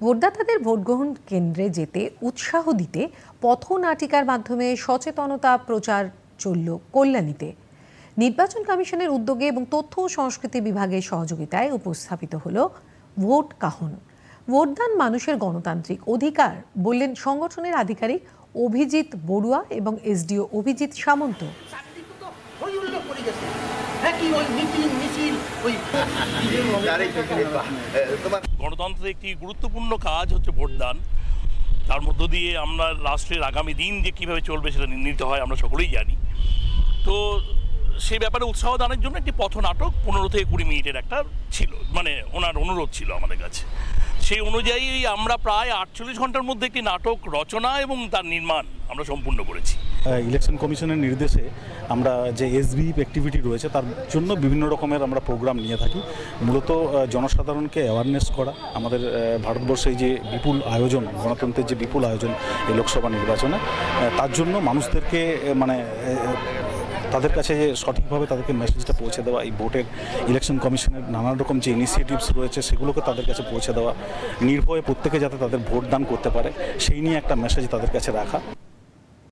ভোটদাতাদের ভোটগ্রহণ কেন্দ্রে যেতে উৎসাহ দিতে পথনাটিকার মাধ্যমে সচেতনতা প্রচার চলল কল্যাণীতে। নির্বাচন কমিশনের উদ্যোগে এবং তথ্য ও সংস্কৃতি বিভাগের সহযোগিতায় উপস্থাপিত হল ভোট কাহন। ভোটদান মানুষের গণতান্ত্রিক অধিকার বললেন সংগঠনের আধিকারিক অভিজিৎ বড়ুয়া এবং এসডিও অভিজিৎ সামন্ত। গণতন্ত্রের একটি গুরুত্বপূর্ণ কাজ হচ্ছে ভোটদান। তার মধ্য দিয়ে আমরা রাষ্ট্রের আগামী দিন যে কীভাবে চলবে সেটা নির্ণীত হয়, আমরা সকলেই জানি। তো সেই ব্যাপারে উৎসাহ দানের জন্য একটি পথনাটক 15 থেকে 20 মিনিটের একটা ছিল, মানে ওনার অনুরোধ ছিল আমাদের কাছে। সেই অনুযায়ী আমরা প্রায় 48 ঘন্টার মধ্যে একটি নাটক রচনা এবং তার নির্মাণ আমরা সম্পূর্ণ করেছি। ইলেকশন কমিশনের নির্দেশে আমরা যে এসভিইপ অ্যাক্টিভিটি রয়েছে তার জন্য বিভিন্ন রকমের আমরা প্রোগ্রাম নিয়ে থাকি। মূলত জনসাধারণকে অ্যাওয়ারনেস করা। আমাদের ভারতবর্ষে যে বিপুল আয়োজন, গণতন্ত্রের যে বিপুল আয়োজন এই লোকসভা নির্বাচনে, তার জন্য মানুষদেরকে তাদের কাছে সঠিকভাবে তাদেরকে মেসেজটা পৌঁছে দেওয়া, এই ভোটের ইলেকশন কমিশনের নানান রকম যে ইনিশিয়েটিভস রয়েছে সেগুলোকে তাদের কাছে পৌঁছে দেওয়া, নির্ভয়ে প্রত্যেকে যাতে তাদের ভোট দান করতে পারে সেই নিয়ে একটা মেসেজ তাদের কাছে রাখা।